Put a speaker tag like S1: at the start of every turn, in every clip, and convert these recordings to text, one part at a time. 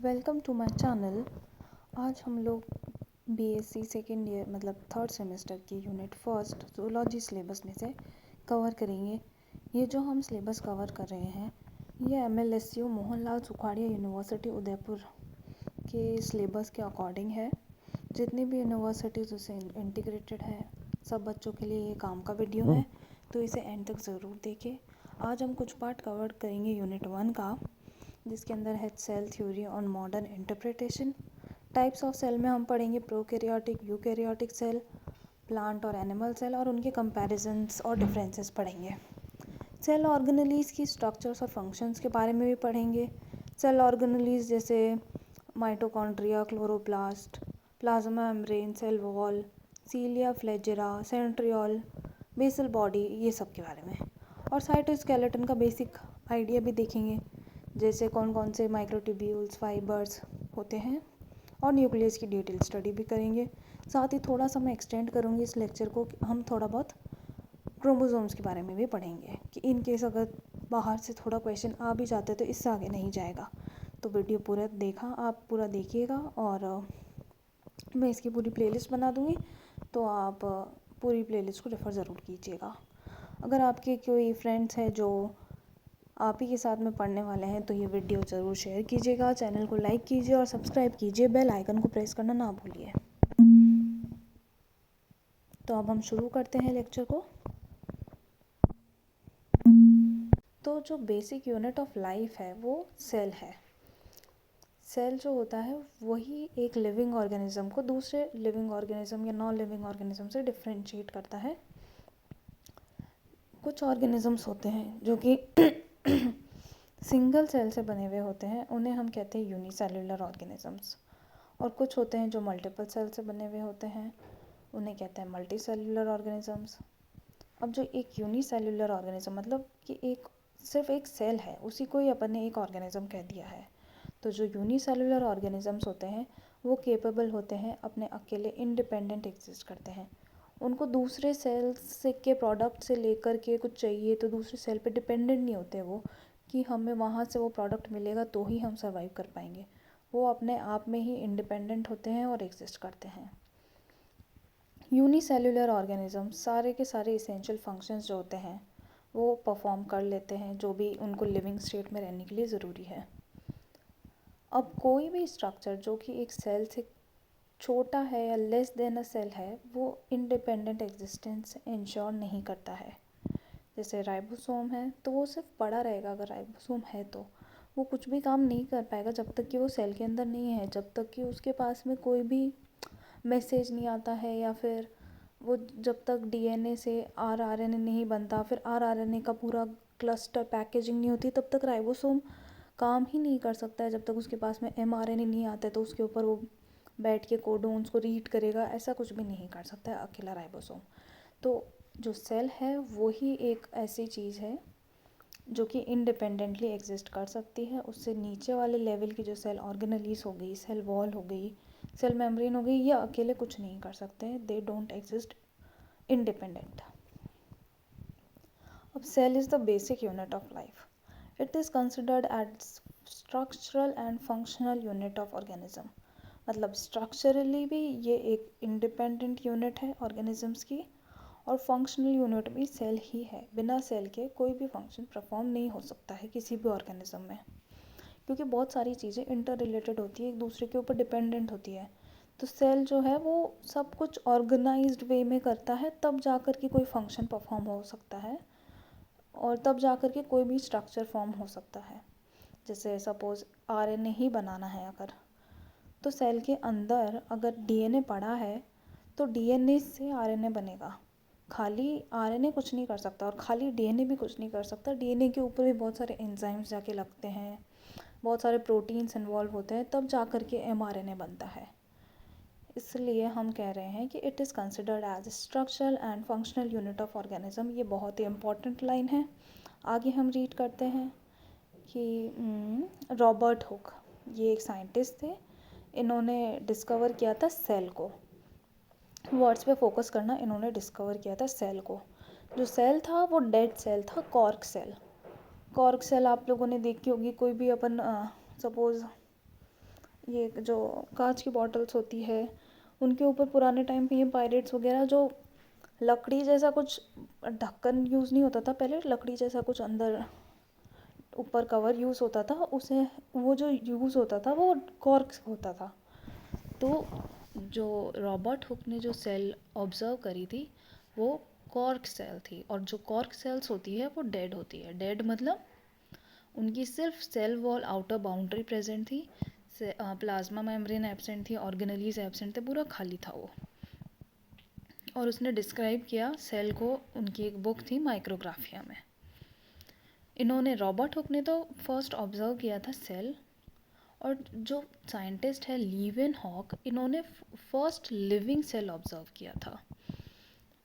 S1: Welcome to my channel. आज हम लोग बीएससी सेकेंड ईयर मतलब थर्ड सेमेस्टर की यूनिट फर्स्ट जूलॉजी सिलेबस में से कवर करेंगे। ये जो हम सिलेबस कवर कर रहे हैं ये एमएलएसयू मोहनलाल सुखाड़िया यूनिवर्सिटी उदयपुर के सिलेबस के अकॉर्डिंग है। जितनी भी यूनिवर्सिटीज़ उसे इंटीग्रेटेड है, सब बच्चों के लिए ये काम का वीडियो है, तो इसे एंड तक ज़रूर देखें। आज हम कुछ पार्ट कवर करेंगे यूनिट 1 का, जिसके अंदर है सेल थ्योरी और modern interpretation. Types of cell में हम पढ़ेंगे प्रोकैरियोटिक, यूकैरियोटिक सेल, प्लांट और एनिमल सेल, और उनके कंपैरिजंस और डिफरेंसेस पढ़ेंगे। सेल ऑर्गेनेलीज की स्ट्रक्चर्स और फंक्शंस के बारे में भी पढ़ेंगे। सेल ऑर्गेनेलीज जैसे mitochondria, chloroplast, plasma membrane, cell wall, cilia, flagella, centriole, basal body, ये सब के बारे में। और साइटोस्केलेटन का बेसिक आइडिया भी देखेंगे, जैसे कौन कौन से माइक्रोट्यूब्यूल्स, फाइबर्स होते हैं, और न्यूक्लियस की डिटेल स्टडी भी करेंगे। साथ ही थोड़ा सा मैं एक्सटेंड करूँगी इस लेक्चर को, हम थोड़ा बहुत क्रोमोसोम्स के बारे में भी पढ़ेंगे कि इन केस अगर बाहर से थोड़ा क्वेश्चन आ भी जाता है तो इससे आगे नहीं जाएगा। तो वीडियो पूरा देखा, आप पूरा देखिएगा, और मैं इसकी पूरी प्लेलिस्ट बना दूँगी, तो आप पूरी प्लेलिस्ट को रेफ़र ज़रूर कीजिएगा। अगर आपके कोई फ्रेंड्स हैं जो आप ही के साथ में पढ़ने वाले हैं तो ये वीडियो ज़रूर शेयर कीजिएगा, चैनल को लाइक कीजिए और सब्सक्राइब कीजिए, बेल आइकन को प्रेस करना ना भूलिए। तो अब हम शुरू करते हैं लेक्चर को। तो जो बेसिक यूनिट ऑफ लाइफ है वो सेल है। सेल जो होता है वही एक लिविंग ऑर्गेनिज्म को दूसरे लिविंग ऑर्गेनिज्म या नॉन लिविंग ऑर्गेनिज्म से डिफ्रेंशिएट करता है। कुछ ऑर्गेनिजम्स होते हैं जो कि सिंगल सेल से बने हुए होते हैं, उन्हें हम कहते हैं यूनिसेल्युलर ऑर्गेनिजम्स। और कुछ होते हैं जो मल्टीपल सेल से बने हुए होते हैं, उन्हें कहते हैं मल्टी सेल्युलर ऑर्गेनिजम्स। अब जो एक यूनिसेल्युलर ऑर्गेनिज्म मतलब कि एक सिर्फ एक सेल है, उसी को ही अपन ने एक ऑर्गेनिज्म कह दिया है। तो जो यूनिसेल्युलर ऑर्गेनिजम्स होते हैं वो केपेबल होते हैं, अपने अकेले इंडिपेंडेंट एग्जिस्ट करते हैं। उनको दूसरे सेल से के प्रोडक्ट से लेकर के कुछ चाहिए तो दूसरे सेल पे डिपेंडेंट नहीं होते वो, कि हमें वहाँ से वो प्रोडक्ट मिलेगा तो ही हम सर्वाइव कर पाएंगे। वो अपने आप में ही इंडिपेंडेंट होते हैं और एग्जिस्ट करते हैं। यूनिसेल्युलर ऑर्गेनिज्म सारे के सारे इसेंशियल फंक्शंस जो होते हैं वो परफॉर्म कर लेते हैं, जो भी उनको लिविंग स्टेट में रहने के लिए ज़रूरी है। अब कोई भी स्ट्रक्चर जो कि एक सेल से छोटा है या लेस देन अ सेल है, वो इंडिपेंडेंट एग्जिस्टेंस इंश्योर नहीं करता है। जैसे राइबोसोम है तो वो सिर्फ पड़ा रहेगा, अगर राइबोसोम है तो वो कुछ भी काम नहीं कर पाएगा जब तक कि वो सेल के अंदर नहीं है, जब तक कि उसके पास में कोई भी मैसेज नहीं आता है, या फिर वो जब तक डीएनए से आरआरएनए नहीं बनता, फिर आरआरएनए का पूरा क्लस्टर पैकेजिंग नहीं होती, तब तक राइबोसोम काम ही नहीं कर सकता है। जब तक उसके पास में एमआरएनए नहीं आता है तो उसके ऊपर वो बैठ के कोडोन्स को रीड करेगा, ऐसा कुछ भी नहीं कर सकता है अकेला राइबोसोम। तो जो सेल है वो ही एक ऐसी चीज़ है जो कि इंडिपेंडेंटली एग्जिस्ट कर सकती है। उससे नीचे वाले लेवल की जो सेल ऑर्गेनेलीज हो गई, सेल वॉल हो गई, सेल मेम्ब्रेन हो गई, ये अकेले कुछ नहीं कर सकते हैं, दे डोंट एग्जिस्ट इंडिपेंडेंट। अब cell is the basic unit of life. It is considered as structural and functional unit of organism. मतलब स्ट्रक्चरली भी ये एक इंडिपेंडेंट यूनिट है ऑर्गेनिजम्स की, और फंक्शनल यूनिट भी सेल ही है। बिना सेल के कोई भी फंक्शन परफॉर्म नहीं हो सकता है किसी भी ऑर्गेनिज्म में, क्योंकि बहुत सारी चीज़ें इंटर रिलेटेड होती है, एक दूसरे के ऊपर डिपेंडेंट होती है। तो सेल जो है वो सब कुछ ऑर्गेनाइज्ड वे में करता है, तब जाकर के कोई फंक्शन परफॉर्म हो सकता है, और तब जाकर के कोई भी स्ट्रक्चर फॉर्म हो सकता है। जैसे सपोज़ आरएनए ही बनाना है अगर, तो सेल के अंदर अगर डीएनए पड़ा है तो डीएनए से आरएनए बनेगा। खाली आरएनए कुछ नहीं कर सकता और खाली डीएनए भी कुछ नहीं कर सकता। डीएनए के ऊपर भी बहुत सारे एंजाइम्स जाके लगते हैं, बहुत सारे प्रोटीन्स इन्वॉल्व होते हैं, तब जा कर के एमआरएनए बनता है। इसलिए हम कह रहे हैं कि it is considered as structural and functional unit of organism. ये बहुत ही इंपॉर्टेंट लाइन है। आगे हम रीड करते हैं कि रॉबर्ट हुक, ये एक साइंटिस्ट थे, इन्होंने डिस्कवर किया था सेल को। वर्ड्स पे फोकस करना, इन्होंने डिस्कवर किया था सेल को। जो सेल था वो डेड सेल था, कॉर्क सेल। कॉर्क सेल आप लोगों ने देखी होगी, कोई भी अपन सपोज़ ये जो कांच की बॉटल्स होती है उनके ऊपर पुराने टाइम पे ये पायरेट्स वगैरह जो लकड़ी जैसा कुछ ढक्कन यूज़ नहीं होता था पहले, लकड़ी जैसा कुछ अंदर ऊपर कवर यूज़ होता था, उसे वो जो यूज़ होता था वो कॉर्क होता था। तो जो रॉबर्ट हुक ने जो सेल ऑब्ज़र्व करी थी वो कॉर्क सेल थी, और जो कॉर्क सेल्स होती है वो डेड होती है। डेड मतलब उनकी सिर्फ cell wall outer boundary present थी, प्लाज्मा मेम्ब्रेन एब्सेंट थी, ऑर्गेनेलीज एब्सेंट थे, पूरा खाली था वो। और उसने डिस्क्राइब किया सेल को, उनकी एक बुक थी माइक्रोग्राफिया में। इन्होंने, रॉबर्ट हुक ने तो फर्स्ट ऑब्जर्व किया था सेल, और जो साइंटिस्ट है लीवेन हॉक, इन्होंने फर्स्ट लिविंग सेल ऑब्जर्व किया था,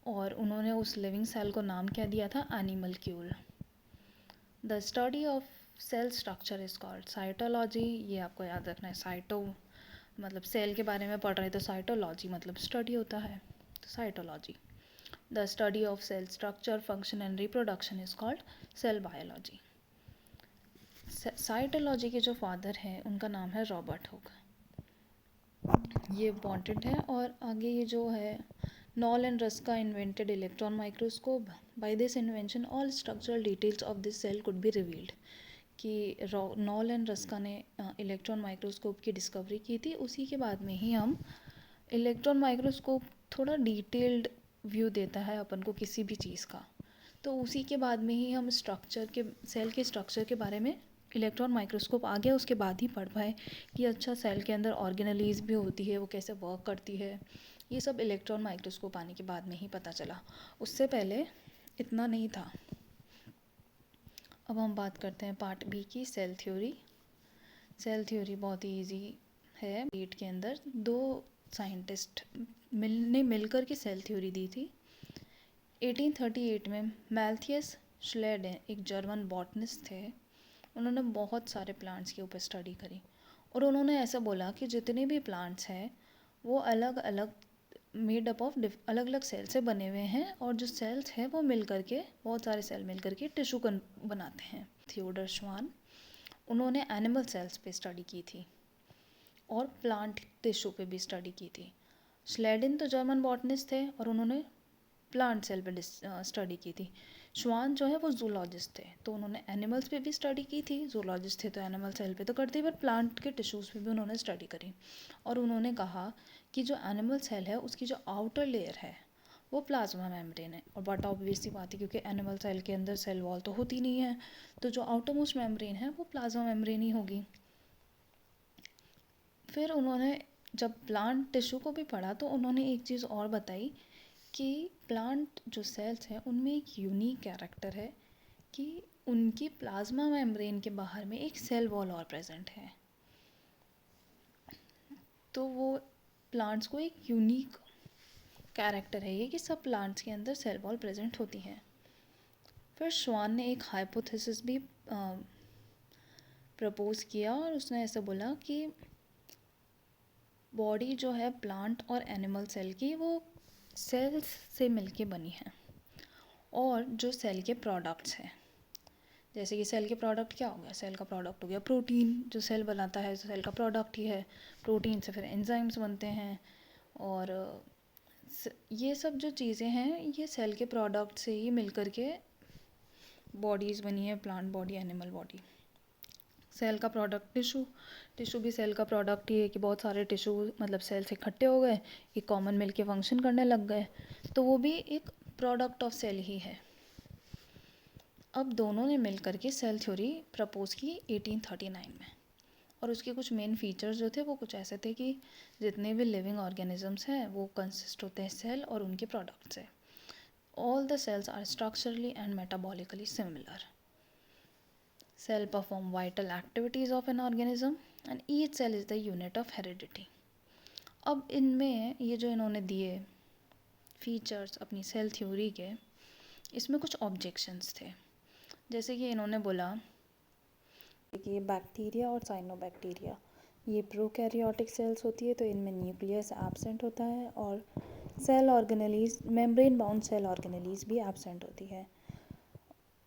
S1: और उन्होंने उस लिविंग सेल को नाम क्या दिया था, animalcule. The study of cell structure is called cytology. ये आपको याद रखना है, साइटो मतलब सेल के बारे में पढ़ रहे तो साइटोलॉजी मतलब स्टडी होता है, तो cytology. The study of cell structure, function and reproduction is called cell biology. Cytology के जो फादर हैं उनका नाम है रॉबर्ट हुक, ये इम्पॉर्टेंट है। और आगे ये जो है, Knoll and Ruska invented electron microscope. By this invention all structural details of this cell could be revealed. कि नॉल एंड रस्का ने इलेक्ट्रॉन माइक्रोस्कोप की डिस्कवरी की थी, उसी के बाद में ही हम इलेक्ट्रॉन माइक्रोस्कोप थोड़ा डिटेल्ड व्यू देता है अपन को किसी भी चीज़ का, तो उसी के बाद में ही हम स्ट्रक्चर के, सेल के स्ट्रक्चर के बारे में इलेक्ट्रॉन माइक्रोस्कोप आ गया, उसके बाद ही पढ़ पाए कि अच्छा सेल के अंदर ऑर्गेनेलीज भी होती है, वो कैसे वर्क करती है। ये सब इलेक्ट्रॉन माइक्रोस्कोप आने के बाद में ही पता चला, उससे पहले इतना नहीं था। अब हम बात करते हैं पार्ट बी की, सेल थ्योरी। सेल थ्योरी बहुत ही ईजी है। डेट के अंदर दो साइंटिस्ट मिलकर के सेल थ्योरी दी थी। 1838 में मैल्थियस श्लेडेन, एक जर्मन बॉटनिस्ट थे, उन्होंने बहुत सारे प्लांट्स के ऊपर स्टडी करी, और उन्होंने ऐसा बोला कि जितने भी प्लांट्स हैं वो अलग अलग मेड अप ऑफ अलग अलग सेल से बने हुए हैं, और जो सेल्स हैं वो मिल करके, बहुत सारे सेल मिल करके टिश्यू बनाते हैं। थियोडर श्वान, उन्होंने एनिमल सेल्स पे स्टडी की थी और प्लांट टिश्यू पे भी स्टडी की थी। श्लेडिन तो जर्मन बॉटनिस्ट थे और उन्होंने प्लांट सेल पे स्टडी की थी। श्वान जो है वो जूलॉजिस्ट थे, तो उन्होंने एनिमल्स पे भी स्टडी की थी। जूलॉजिस्ट थे तो एनिमल सेल पे तो करते ही, पर प्लांट के टिश्यूज़ पे भी उन्होंने स्टडी करी। और उन्होंने कहा कि जो एनिमल सेल है उसकी जो आउटर लेयर है वो प्लाज्मा मेम्ब्रेन है, और बट ऑब्वियस सी बात है क्योंकि एनिमल सेल के अंदर सेल वॉल तो होती नहीं है, तो जो आउटर मोस्ट मेम्ब्रेन है वो प्लाज्मा मेम्ब्रेन ही होगी। फिर उन्होंने जब प्लांट टिश्यू को भी पढ़ा तो उन्होंने एक चीज़ और बताई कि प्लांट जो सेल्स हैं उनमें एक यूनिक कैरेक्टर है कि उनकी प्लाज्मा मेम्ब्रेन के बाहर में एक सेल वॉल और प्रेजेंट है। तो वो प्लांट्स को एक यूनिक कैरेक्टर है ये कि सब प्लांट्स के अंदर सेल वॉल प्रेजेंट होती है। फिर श्वान ने एक हाइपोथेसिस भी प्रपोज किया, और उसने ऐसा बोला कि बॉडी जो है प्लांट और एनिमल सेल की वो सेल्स से मिलके बनी है, और जो सेल के प्रोडक्ट्स हैं, जैसे कि सेल के प्रोडक्ट क्या हो गया, सेल का प्रोडक्ट हो गया प्रोटीन, जो सेल बनाता है सेल का प्रोडक्ट ही है। प्रोटीन से फिर एंजाइम्स बनते हैं, और ये सब जो चीज़ें हैं ये सेल के प्रोडक्ट से ही मिल कर के बॉडीज़ बनी है, plant body, animal body. Cell का प्रोडक्ट टिश्यू, टिश्यू भी सेल का प्रोडक्ट ही है कि बहुत सारे टिश्यू मतलब सेल्स इकट्ठे हो गए, एक कॉमन मिलके फंक्शन करने लग गए, तो वो भी एक प्रोडक्ट ऑफ सेल ही है। अब दोनों ने मिल करके सेल थ्योरी प्रपोज की 1839 में, और उसके कुछ मेन फीचर्स जो थे वो कुछ ऐसे थे कि जितने भी लिविंग ऑर्गेनिजम्स हैं वो कंसिस्ट होते हैं सेल और उनके प्रोडक्ट से। All the cells are structurally and metabolically similar. Cell perform vital activities of an organism and each cell is the unit of heredity. अब इनमें ये जो इन्होंने दिए फीचर्स अपनी सेल थ्योरी के, इसमें कुछ ऑब्जेक्शंस थे। जैसे कि इन्होंने बोला कि ये बैक्टीरिया और साइनोबैक्टीरिया ये प्रोकैरियोटिक सेल्स होती है, तो इनमें न्यूक्लियस एब्सेंट होता है, और cell organelles, membrane bound cell organelles भी एब्सेंट होती है।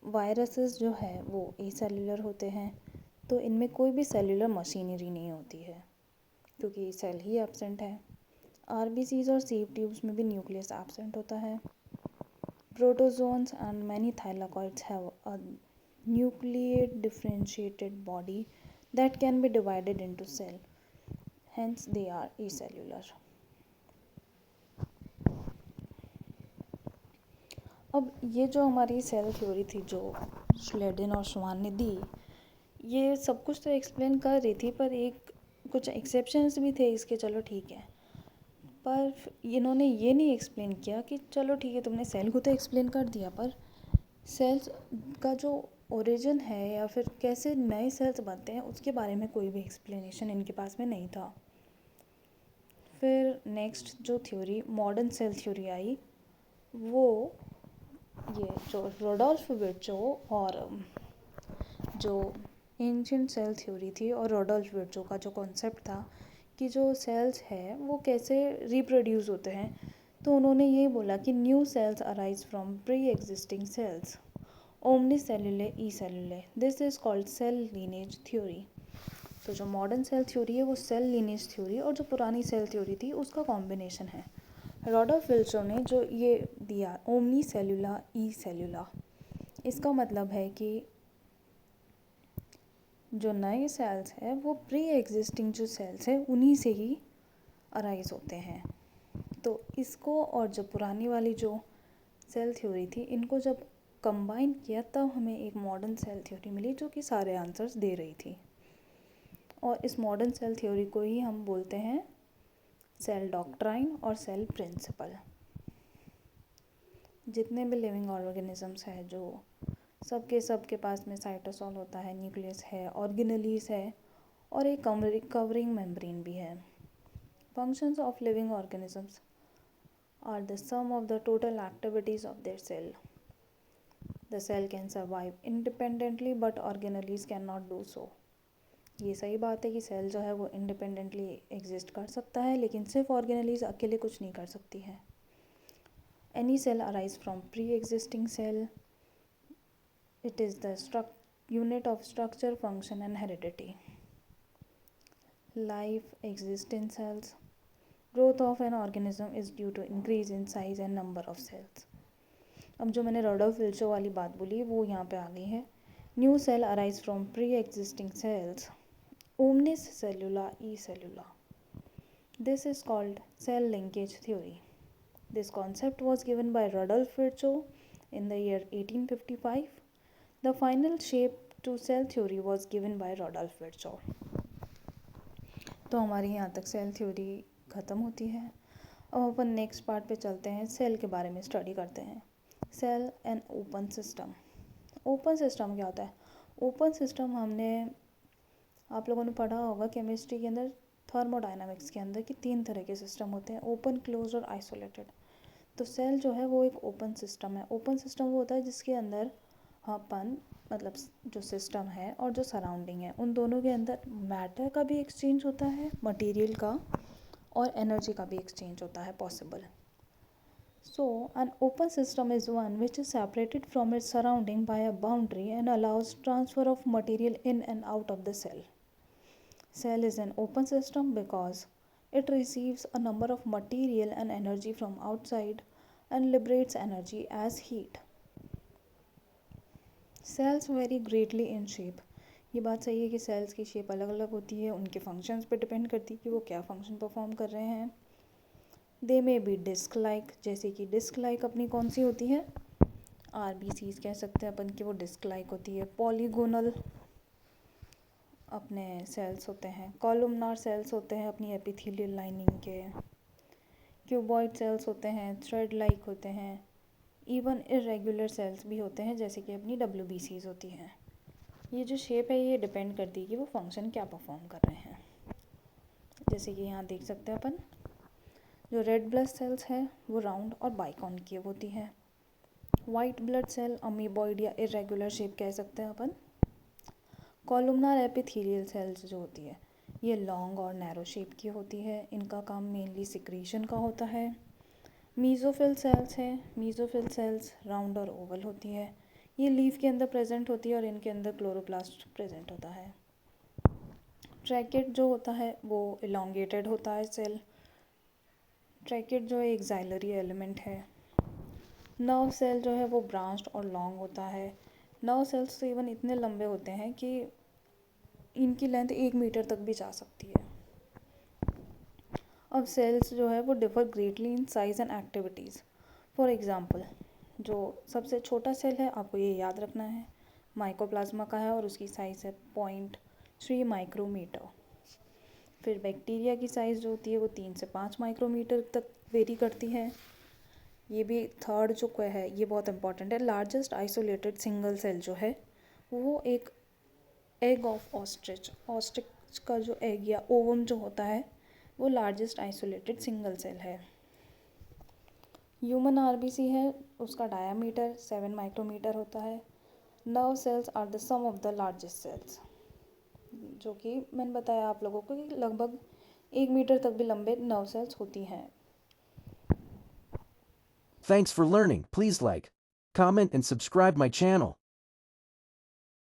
S1: वायरसेस जो है वो एसेल्युलर होते हैं, तो इनमें कोई भी सेल्युलर मशीनरी नहीं होती है। क्योंकि सेल ही एब्सेंट है। आरबीसीज और सीव ट्यूब्स में भी न्यूक्लियस एब्सेंट होता है। Protozoans and many thylakoids have a nucleate differentiated body that can be divided into cell, hence they are acellular. अब ये जो हमारी सेल थ्योरी थी जो श्लेडिन और श्वान ने दी, ये सब कुछ तो एक्सप्लेन कर रही थी, पर एक कुछ एक्सेप्शंस भी थे इसके, चलो ठीक है। पर इन्होंने ये नहीं एक्सप्लेन किया कि चलो ठीक है तुमने सेल को तो एक्सप्लेन कर दिया, पर सेल्स का जो ओरिजिन है या फिर कैसे नए सेल्स बनते हैं उसके बारे में कोई भी एक्सप्लेनेशन इनके पास में नहीं था। फिर नेक्स्ट जो थ्योरी मॉडर्न सेल थ्योरी आई, वो ये जो रोडोल्फ विर्चो और जो एंशिएंट सेल थ्योरी थी और रोडोल्फ विर्चो का जो कॉन्सेप्ट था कि जो सेल्स है वो कैसे रिप्रोड्यूस होते हैं, तो उन्होंने ये बोला कि new cells arise from pre existing cells ओमनीसेल्युले ई सेल्युले, this is called cell lineage theory. तो जो मॉडर्न सेल थ्योरी है वो सेल लीनेज थ्योरी और जो पुरानी सेल थ्योरी थी उसका कॉम्बिनेशन है। रोडोल्फ विर्चो ने जो ये दिया ओमनी सेल्युला ई सेल्युला, इसका मतलब है कि जो नए सेल्स है वो प्री एग्जिस्टिंग जो सेल्स है उन्हीं से ही अराइज होते हैं। तो इसको और जो पुरानी वाली जो सेल थ्योरी थी इनको जब कंबाइन किया तब हमें एक मॉडर्न सेल थ्योरी मिली जो कि सारे आंसर्स दे रही थी। और इस मॉडर्न सेल थ्योरी को ही हम बोलते हैं सेल डॉक्ट्राइन और सेल प्रिंसिपल। जितने भी लिविंग ऑर्गेनिजम्स है जो सबके पास में साइटोसॉल होता है, न्यूक्लियस है, ऑर्गेनेलीज है और एक कवरिंग मेम्ब्रेन भी है। Functions of living organisms are the some of the total activities of their cell. The cell can survive independently but organelles can not do so. ये सही बात है कि सेल जो है वो इंडिपेंडेंटली एग्जिस्ट कर सकता है, लेकिन सिर्फ ऑर्गेनेलीज अकेले कुछ नहीं कर सकती है। Any cell arise from pre existing cell, it is the unit of structure, function and heredity. Life exists in cells. Growth of an organism is due to increase in size and number of cells. अब जो मैंने रोडोल्फ Virchow वाली बात बोली वो यहाँ पे आ गई है। New cell arise from pre existing cells ओमनिस सेल्युला ई सेल्युला, this is called cell linkage theory. This concept was given by Rudolf Virchow in the year 1855. The final shape to cell theory was given by Rodolph Virchow. तो हमारी यहाँ तक cell theory ख़त्म होती है। अब अपन नेक्स्ट पार्ट पे चलते हैं, सेल के बारे में स्टडी करते हैं। Cell and open system. Open system क्या होता है? ओपन सिस्टम हमने आप लोगों ने पढ़ा होगा केमिस्ट्री के अंदर, थर्मोडाइनमिक्स के अंदर कि 3 तरह के सिस्टम होते हैं, ओपन, क्लोज और आइसोलेटेड। तो सेल जो है वो एक ओपन सिस्टम है। ओपन सिस्टम वो होता है जिसके अंदर अपन मतलब जो सिस्टम है और जो सराउंडिंग है उन दोनों के अंदर मैटर का भी एक्सचेंज होता है, मटेरियल का, और एनर्जी का भी एक्सचेंज होता है possible. So an open system is one which is separated from its surrounding by a boundary and allows transfer of material in and out of the cell. Cell is an open system because it receives a number of material and energy from outside and liberates energy as heat. Cells vary greatly in shape. ये बात सही है कि sales की shape अलग अलग होती है, उनके फंक्शंस पे डिपेंड करती है कि वो क्या फंक्शन परफॉर्म कर रहे हैं। दे मे बी डिस्क लाइक, जैसे कि डिस्क लाइक अपनी कौन सी होती है? आरबीसीज कह सकते हैं अपन कि वो डिस्क लाइक होती है। पॉलीगोनल अपने सेल्स होते हैं, कॉलमनार सेल्स होते हैं अपनी एपिथेलियल लाइनिंग के, क्यूबॉइड सेल्स होते हैं, थ्रेड लाइक होते हैं, इवन इरेगुलर सेल्स भी होते हैं जैसे कि अपनी डब्ल्यूबीसीज होती हैं। ये जो शेप है ये डिपेंड करती है कि वो फंक्शन क्या परफॉर्म कर रहे हैं। जैसे कि यहाँ देख सकते हैं अपन, जो रेड ब्लड सेल्स हैं वो राउंड और बाइकॉन्केव होती हैं। वाइट ब्लड सेल अमीबॉइड या इरेगुलर शेप कह सकते हैं अपन। कॉलमनार एपिथेलियल सेल्स जो होती है ये लॉन्ग और नैरो शेप की होती है, इनका काम मेनली सिक्रीशन का होता है। मीज़ोफिल सेल्स हैं, मीज़ोफिल सेल्स राउंड और ओवल होती है, ये लीफ के अंदर प्रेजेंट होती है और इनके अंदर क्लोरोप्लास्ट प्रेजेंट होता है। ट्रैकेट जो होता है वो इलोंगेटेड होता है सेल। ट्रैकेट जो है एक जाइलरी एलिमेंट है। नर्व सेल जो है वो ब्रांच्ड और लॉन्ग होता है। नर्व सेल्स तो इवन इतने लंबे होते हैं कि इनकी लेंथ 1 मीटर तक भी जा सकती है। अब सेल्स जो है वो differ greatly in size and activities. For example, जो सबसे छोटा सेल है आपको ये याद रखना है, माइकोप्लाज्मा का है और उसकी साइज़ है 0.3 माइक्रोमीटर। फिर बैक्टीरिया की साइज़ जो होती है वो 3 से 5 माइक्रोमीटर तक वेरी करती है। ये भी थर्ड जो है ये बहुत इंपॉर्टेंट है। लार्जेस्ट आइसोलेटेड सिंगल सेल जो है वो एक एग ऑफ ऑस्ट्रिच, ऑस्ट्रिच का जो एग या ओवम जो होता है वो लार्जेस्ट आइसोलेटेड सिंगल सेल है। ह्यूमन आरबीसी है, उसका डायामीटर 7 माइक्रोमीटर होता है। Nerve cells are the some of the largest cells, जो कि मैंने बताया आप लोगों को कि लगभग 1 मीटर तक भी लंबे नर्व सेल्स होती हैं।
S2: Thanks for learning. Please like, comment, and subscribe my channel.